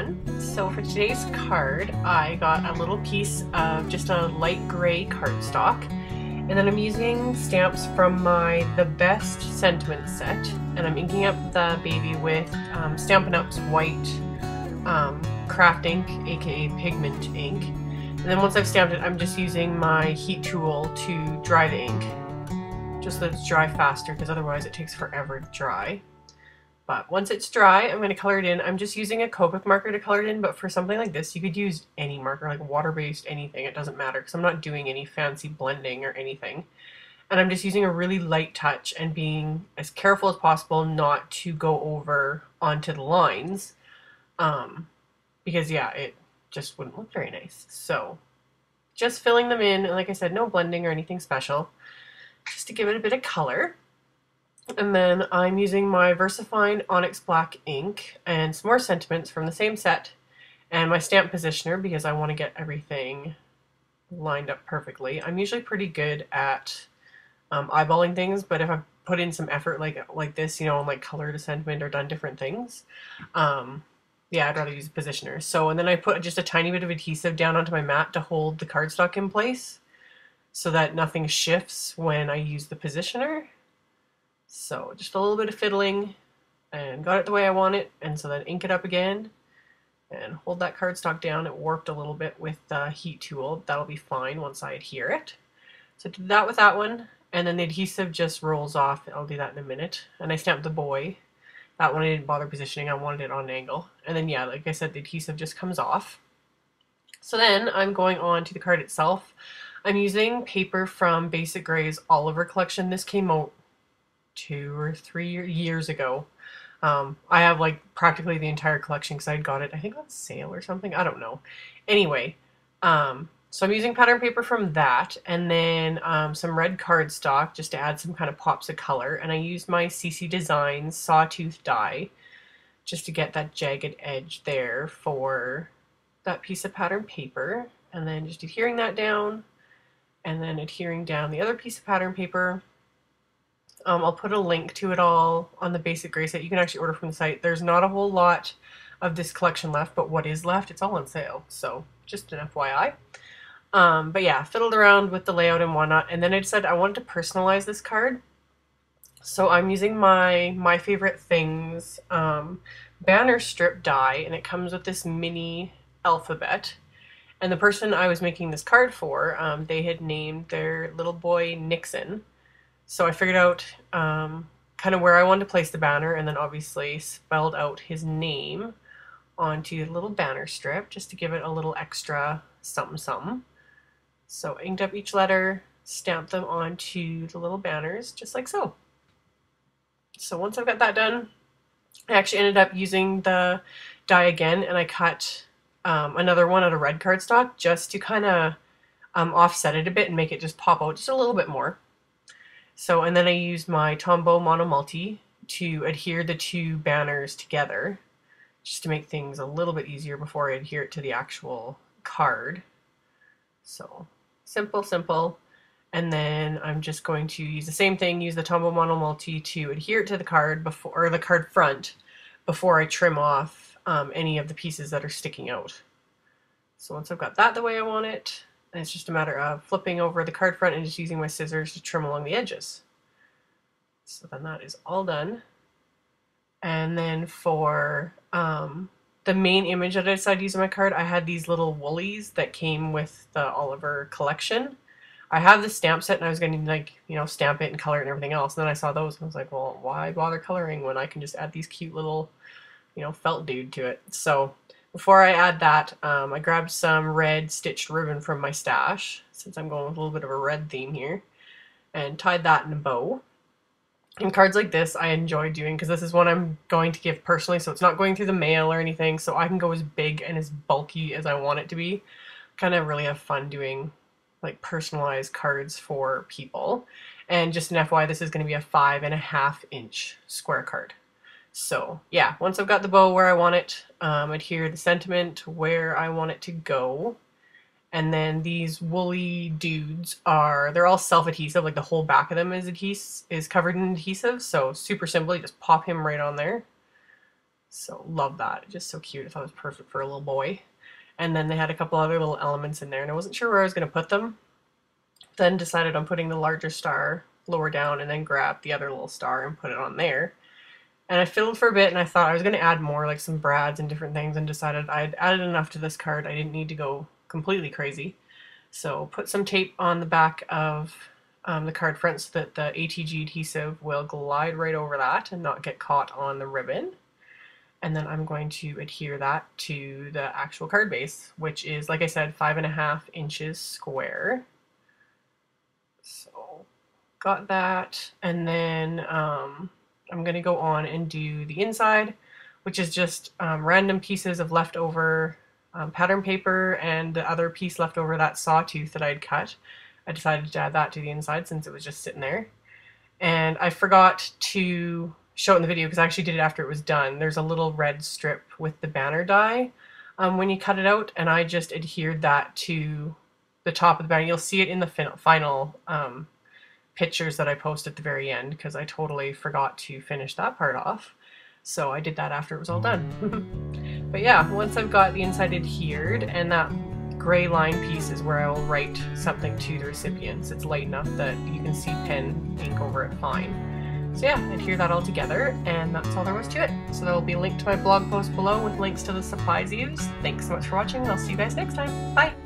everyone. So for today's card, I got a little piece of just a light gray cardstock, and then I'm using stamps from my The Best Sentiment set, and I'm inking up the baby with Stampin' Up's white craft ink, aka pigment ink. And then once I've stamped it, I'm just using my heat tool to dry the ink, just so it's dry faster, because otherwise it takes forever to dry. But once it's dry, I'm going to color it in. I'm just using a Copic marker to color it in, but for something like this, you could use any marker, like water-based, anything. It doesn't matter, because I'm not doing any fancy blending or anything. And I'm just using a really light touch and being as careful as possible not to go over onto the lines, because yeah, it just wouldn't look very nice. So just filling them in, and like I said, no blending or anything special, just to give it a bit of color. And then I'm using my VersaFine Onyx Black ink and some more sentiments from the same set and my stamp positioner, because I want to get everything lined up perfectly. I'm usually pretty good at eyeballing things, but if I've put in some effort like this, you know, and like colored a sentiment or done different things, yeah, I'd rather use a positioner. So, and then I put just a tiny bit of adhesive down onto my mat to hold the cardstock in place so that nothing shifts when I use the positioner. So just a little bit of fiddling and got it the way I want it, and so then ink it up again and hold that cardstock down. It warped a little bit with the heat tool. That'll be fine once I adhere it. So I did that with that one, and then the adhesive just rolls off. I'll do that in a minute. And I stamped the boy. That one I didn't bother positioning. I wanted it on an angle. And then yeah, like I said, the adhesive just comes off. So then I'm going on to the card itself. I'm using paper from Basic Grey's Oliver collection. This came out 2 or 3 years ago. I have like practically the entire collection because I got it, I think, on sale or something. I don't know. Anyway, so I'm using pattern paper from that, and then some red cardstock just to add some kind of pops of color. And I used my CC Designs Sawtooth die just to get that jagged edge there for that piece of pattern paper, and then just adhering that down, and then adhering down the other piece of pattern paper. I'll put a link to it all on the Basic Grey set. You can actually order from the site. There's not a whole lot of this collection left, but what is left, it's all on sale. So just an FYI. But yeah, fiddled around with the layout and whatnot, and then I decided I wanted to personalize this card. So I'm using my Favorite Things banner strip die, and it comes with this mini alphabet. And the person I was making this card for, they had named their little boy Nixon. So I figured out kind of where I wanted to place the banner, and then obviously spelled out his name onto the little banner strip just to give it a little extra something something. So inked up each letter, stamped them onto the little banners just like so. So once I've got that done, I actually ended up using the die again, and I cut another one out of red cardstock just to kind of offset it a bit and make it just pop out just a little bit more. So, and then I used my Tombow Mono Multi to adhere the two banners together, just to make things a little bit easier before I adhere it to the actual card. So, simple, simple. And then I'm just going to use the same thing, use the Tombow Mono Multi to adhere it to the card before, or the card front, before I trim off any of the pieces that are sticking out. So once I've got that the way I want it, and it's just a matter of flipping over the card front and just using my scissors to trim along the edges. So then that is all done. And then for the main image that I decided to use on my card, I had these little woolies that came with the Oliver collection. I have the stamp set, and I was going to, like, you know, stamp it and color it and everything else. And then I saw those and I was like, well, why bother coloring when I can just add these cute little, you know, felt dude to it. So before I add that, I grabbed some red stitched ribbon from my stash, since I'm going with a little bit of a red theme here, and tied that in a bow. And cards like this I enjoy doing because this is one I'm going to give personally, so it's not going through the mail or anything, so I can go as big and as bulky as I want it to be. Kind of really have fun doing like personalized cards for people. And just an FYI, this is going to be a 5.5 inch square card. So yeah, once I've got the bow where I want it, adhere the sentiment where I want it to go, and then these woolly dudes they're all self-adhesive, like the whole back of them is covered in adhesive, so super simple, you just pop him right on there. So love that. Just so cute. I thought it was perfect for a little boy. And then they had a couple other little elements in there, and I wasn't sure where I was going to put them. Then decided on putting the larger star lower down, and then grabbed the other little star and put it on there. And I fiddled for a bit, and I thought I was going to add more, like some brads and different things, and decided I'd added enough to this card. I didn't need to go completely crazy. So put some tape on the back of the card front so that the ATG adhesive will glide right over that and not get caught on the ribbon. And then I'm going to adhere that to the actual card base, which is, like I said, 5.5 inches square. So got that, and then I'm going to go on and do the inside, which is just random pieces of leftover pattern paper and the other piece left over, that sawtooth that I'd cut. I decided to add that to the inside since it was just sitting there. And I forgot to show it in the video because I actually did it after it was done. There's a little red strip with the banner die when you cut it out, and I just adhered that to the top of the banner. You'll see it in the final pictures that I post at the very end because I totally forgot to finish that part off. So I did that after it was all done. But yeah, once I've got the inside adhered, and that gray line piece is where I will write something to the recipients. It's light enough that you can see pen ink over it fine. So yeah, adhere that all together, and that's all there was to it. So there will be a link to my blog post below with links to the supplies used. Thanks so much for watching, and I'll see you guys next time. Bye!